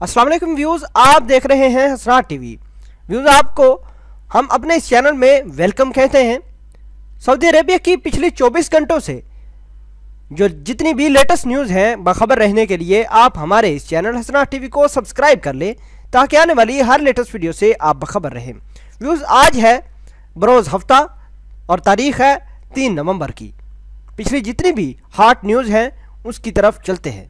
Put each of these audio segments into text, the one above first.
अस्सलाम वालेकुम व्यूज़, आप देख रहे हैं हसनात टीवी। व्यूज़, आपको हम अपने इस चैनल में वेलकम कहते हैं। सऊदी अरेबिया की पिछली 24 घंटों से जो जितनी भी लेटेस्ट न्यूज़ हैं बाखबर रहने के लिए आप हमारे इस चैनल हसनात टीवी को सब्सक्राइब कर लें ताकि आने वाली हर लेटेस्ट वीडियो से आप बाखबर रहें। व्यूज़, आज है बरोज़ हफ्ता और तारीख़ है 3 नवंबर की। पिछली जितनी भी हॉट न्यूज़ हैं उसकी तरफ चलते हैं।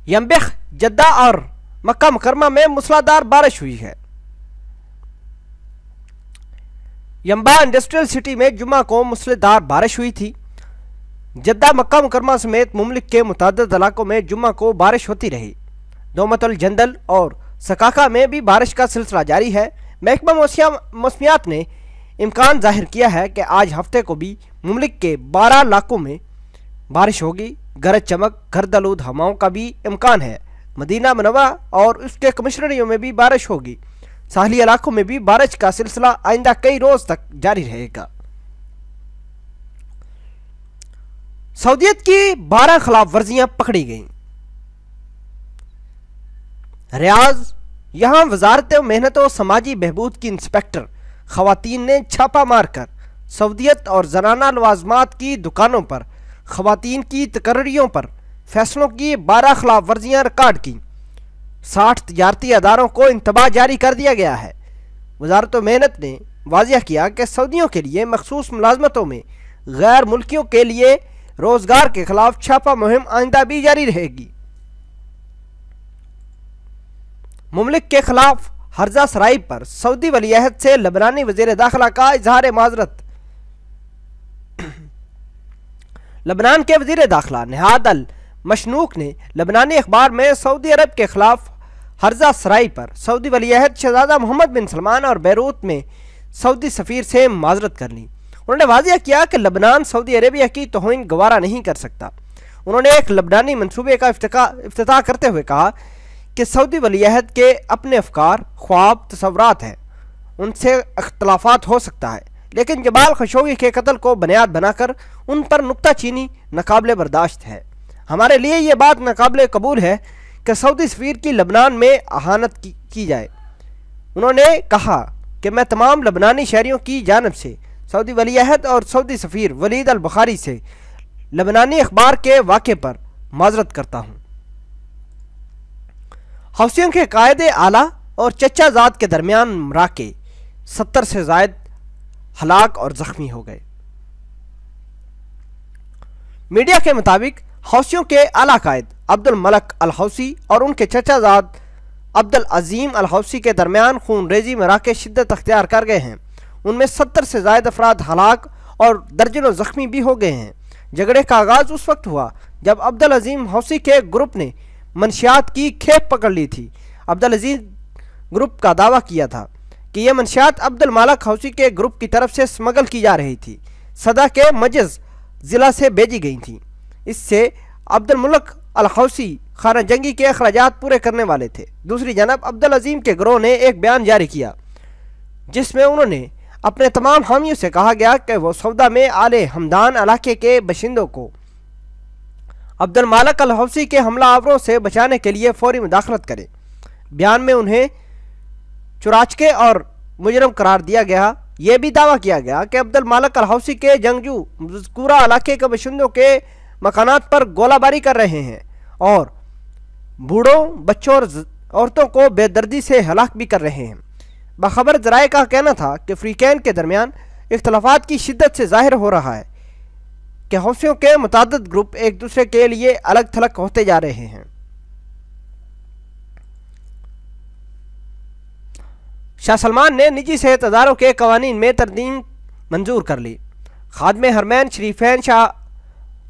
यमबेख, जद्दा और मक्का मुकरमा में मूसलाधार बारिश हुई है। यम्बा इंडस्ट्रियल सिटी में जुम्मा को मूसलाधार बारिश हुई थी। जद्दा, मक्का मुकरमा समेत मुमलिक के मुतअद्दिद इलाकों में जुम्मा को बारिश होती रही। दोमतुल जंदल और सकाका में भी बारिश का सिलसिला जारी है। महकमा मौसमियात ने इम्कान जाहिर किया है कि आज हफ्ते को भी मुमलिक के 12 इलाकों में बारिश होगी। गरज चमक, गर्द-आलूद हवाओं का भी इम्कान है। मदीना मुनव्वरा और उसके कमिश्नरियों में भी बारिश होगी। साहली इलाकों में भी बारिश का सिलसिला आइंदा कई रोज तक जारी रहेगा। सऊदीयत की 12 खिलाफ वर्जियां पकड़ी गईं। रियाज, यहां वजारत मेहनत और समाजी बहबूद की इंस्पेक्टर खवातीन ने छापा मारकर सऊदीयत और जनाना लवाजमात की दुकानों पर खवातीन की तकर्रियों पर फैसलों की 12 खिलाफ वर्जियां रिकॉर्ड की। 60 तजारती अदारों को इंतबाह जारी कर दिया गया है। वजारत मेहनत ने वाज़िया किया कि सऊदियों के लिए मखसूस मुलाजमतों में गैर मुल्कियों के लिए रोजगार के खिलाफ छापा मुहिम आइंदा भी जारी रहेगी। मुमलिक के खिलाफ हर्जा सराई पर सऊदी वलीअहद से लबनानी वज़ीर दाखिला का इजहार माजरत। लबनान के वज़ीर दाखिला निहाद अल मशनूक ने लबनानी अखबार में सऊदी अरब के खिलाफ हर्जा सराई पर सऊदी वलीअहद शहजादा मोहम्मद बिन सलमान और बैरूत में सऊदी सफ़ीर से माजरत कर ली। उन्होंने वाज़िया किया कि लबनान सऊदी अरेबिया की तौहीन गवारा नहीं कर सकता। उन्होंने एक लबनानी मनसूबे का इफ्तिताह करते हुए कहा कि सऊदी वलीअहद के अपने अफकार, ख्वाब, तसव्वुरात हैं। उनसे अख्तलाफात हो सकता है, लेकिन जमाल खशोगी के कत्ल को बुनियाद बनाकर उन पर नुक्ताचीनी नाकाबिले बर्दाश्त है। हमारे लिए ये बात नाकाबिले कबूल है कि सऊदी सफ़ीर की लबनान में अहानत की जाए। उन्होंने कहा कि मैं तमाम लबनानी शहरियों की जानब से सऊदी वलीअहद और सऊदी सफ़ीर वलीद अल बुखारी से लबनानी अखबार के वाक़े पर माजरत करता हूँ। हौसियों के कायदे आला और चचा ज़ाद के दरमियान मराके 70 से ज़ायद हलाक और ज़ख्मी हो गए। मीडिया के मुताबिक हौसियों के आला कायद अब्दुल मलक अल हौसी और उनके चचा ज़ाद अब्दुल अजीम अल हौसी के दरमियान खून रेजी मराके शिद्दत अख्तियार कर गए हैं। उनमें 70 से ज़ायद अफराद हलाक और दर्जनों ज़ख्मी भी हो गए हैं। झगड़े का आगाज़ उस वक्त हुआ जब अब्दुल अजीम हौसी के ग्रुप ने मंशियात की खेप पकड़ ली थी। अब्दुल अजीज ग्रुप का दावा किया था कि यह मंशियात अब्दुल मालक हौसी के ग्रुप की तरफ से स्मगल की जा रही थी। सदा के मजज़ ज़िला से भेजी गई थी। इससे अब्दुल मुल्क अल हौसी खाना जंगी के अखराजात पूरे करने वाले थे। दूसरी जानब अब्दुल अजीम के गिरोह ने एक बयान जारी किया जिसमें उन्होंने अपने तमाम हामियों से कहा गया कि वो सौदा में आले हमदान इलाके के बशिंदों को अब्दुल मालक अल हौसी के हमला आवरों से बचाने के लिए फौरी मुदाखलत करें। बयान में उन्हें चुराचके और मुजरम करार दिया गया। यह भी दावा किया गया कि अब्दुल मालक अल हौसी के जंगजू मज़कूरा इलाके के बशिंदों के मकानात पर गोलाबारी कर रहे हैं और बूढ़ों, बच्चों और औरतों को बेदर्दी से हलाक भी कर रहे हैं। बाखबर ज़राए का कहना था कि फ़रीक़ैन के दरमियान इख्तलाफात की शिद्दत से ज़ाहिर हो रहा है कि हौसियों के मुताद्दिद ग्रुप एक दूसरे के लिए अलग थलग होते जा रहे हैं। शाह सलमान ने निजी सेहत अदारों के कवानीन में तरमीम मंजूर कर ली। खादमे हरमैन शरीफैन शाह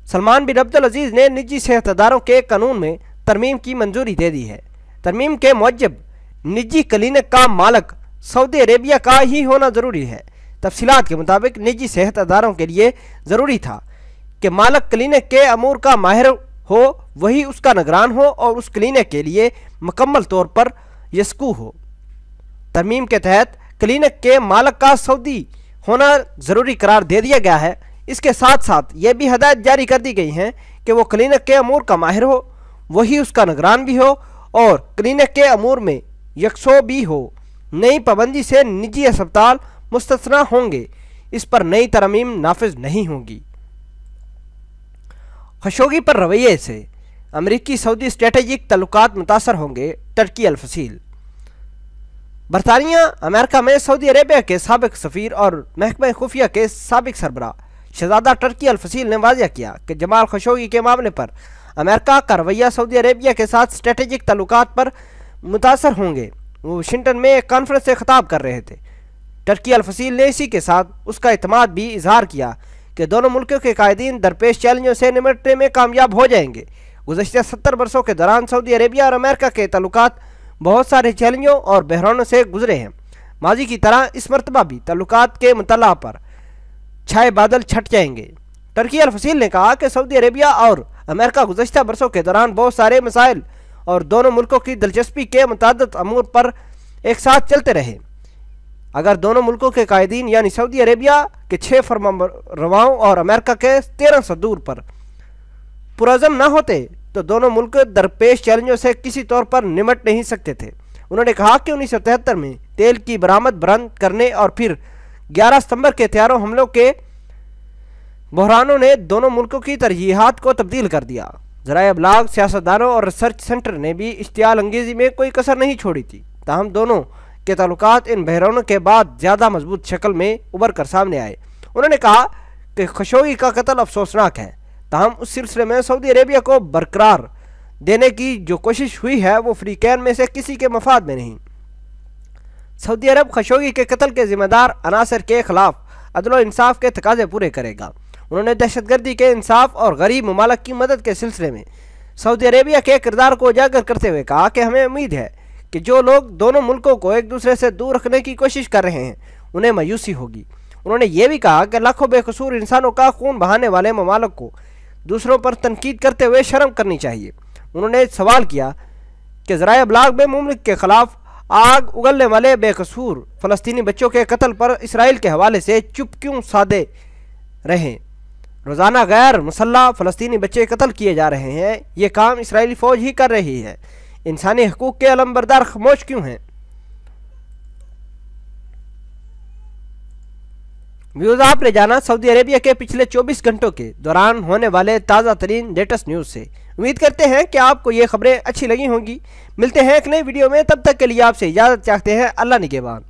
सलमान बिन अब्दुल अजीज़ ने निजी सेहत अदारों के कानून में तरमीम की मंजूरी दे दी है। तरमीम के मुजब निजी क्लिनिक का मालक सऊदी अरेबिया का ही होना ज़रूरी है। तफसीलात के मुताबिक निजी सेहत अदारों के लिए ज़रूरी था कि मालक क्लिनिक के अमूर का माहिर हो, वही उसका निगरान हो और उस क्लिनिक के लिए मुकम्मल तौर पर यस्कू हो। तरमीम के तहत क्लिनिक के मालक का सऊदी होना ज़रूरी करार दे दिया गया है। इसके साथ साथ ये भी हदायत जारी कर दी गई हैं कि वो क्लिनिक के अमूर का माहिर हो, وہی اس کا نگران بھی ہو اور کلینک کے امور میں یکسو بھی ہو۔ نئی پابندی سے نجی اسپتال مستثنی ہوں گے، اس پر نئی ترمیم نافذ نہیں ہوگی۔ خشوگی پر رویے سے امریکی سعودی اسٹریٹجک تعلقات متاثر ہوں گے، ترکی الفصیل۔ برطانیہ امریکہ میں سعودی عربیہ کے سابق سفیر اور محکمہ خفیہ کے سابق سربراہ شہزادہ ترکی الفصیل نے واضح کیا کہ جمال خشوگی کے معاملے پر امریکہ کا رویہ سعودی عربیہ کے ساتھ اسٹریٹجک تعلقات پر متاثر ہوں گے۔ وہ واشنگٹن میں ایک کانفرنس سے خطاب کر رہے تھے۔ ترکی الفصیل نے اسی کے ساتھ اس کا اعتماد بھی اظہار کیا کہ دونوں ملکوں کے قائدین درپیش چیلنجوں سے نمٹنے میں کامیاب ہو جائیں گے۔ گزشتہ 70 برسوں کے دوران سعودی عربیہ اور امریکہ کے تعلقات بہت سارے چیلنجوں اور بحرانوں سے گزرے ہیں۔ ماضی کی طرح اس مرتبہ بھی تعلقات کے مطالعہ پر چھائے بادل چھٹ جائیں گے۔ ترکی الفصیل نے کہا کہ سعودی عربیہ اور امریکہ گزشتہ برسوں کے دوران بہت سارے مسائل اور دونوں ملکوں کی دلچسپی کے متعدد امور پر ایک ساتھ چلتے رہے۔ اگر دونوں ملکوں کے قائدین یعنی سعودی عربیہ کے 6 فرمانرواؤں اور امریکہ کے 1300 دور پر پرعزم نہ ہوتے تو دونوں ملک درپیش چیلنجوں سے کسی طور پر نمٹ نہیں سکتے تھے۔ انہوں نے کہا کہ 1973 میں تیل کی برآمد بند کرنے اور پھر 11 ستمبر کے ہتھیاروں حملوں کے بحرانوں نے دونوں ملکوں کی ترجیحات کو تبدیل کر دیا۔ ذرائع ابلاغ، سیاستدانوں اور ریسرچ سینٹر نے بھی اشتعال انگیزی میں کوئی کسر نہیں چھوڑی تھی، تاہم دونوں کے تعلقات ان بحرانوں کے بعد زیادہ مضبوط شکل میں ابھر کر سامنے آئے۔ انہوں نے کہا کہ خشوگی کا قتل افسوسناک ہے، تاہم اس سلسلے میں سعودی عربیہ کو برقرار دینے کی جو کوشش ہوئی ہے وہ فریقین میں سے کسی کے مفاد میں نہیں۔ سعودی عرب خشوگی کے قتل کے ذمہ دار عناصر کے خلاف عدل و انصاف کے تقاضے پورے کرے گا۔ انہوں نے دہشت گردی کے انصاف اور غریب ممالک کی مدد کے سلسلے میں سعودی عربیہ کے کردار کو اجاگر کرتے ہوئے کہا کہ ہمیں امید ہے کہ جو لوگ دونوں ملکوں کو ایک دوسرے سے دور رکھنے کی کوشش کر رہے ہیں انہیں مایوسی ہوگی۔ انہوں نے یہ بھی کہا کہ لاکھوں بے قصور انسانوں کا خون بہانے والے ممالک کو دوسروں پر تنقید کرتے ہوئے شرم کرنی چاہیے۔ انہوں نے سوال کیا کہ ذرائع ابلاغ میں مملک کے خلاف آگ اگلنے والے بے قصور فلسطینی بچوں کے قتل پر اسرائیل کے حوالے سے چپ کیوں سادے رہیں؟ روزانہ غیر مسلح فلسطینی بچے قتل کیے جا رہے ہیں، یہ کام اسرائیلی فوج ہی کر رہی ہے، انسانی حقوق کے علمبردار خاموش کیوں ہیں؟ ویوز آپ نے جانا سعودی عربیہ کے پچھلے 24 گھنٹوں کے دوران ہونے والے تازہ ترین لیٹسٹ نیوز سے۔ امید کرتے ہیں کہ آپ کو یہ خبریں اچھی لگی ہوں گی۔ ملتے ہیں ایک نئی ویڈیو میں، تب تک کے لیے آپ سے اجازت چاہتے ہیں۔ اللہ نگہبان۔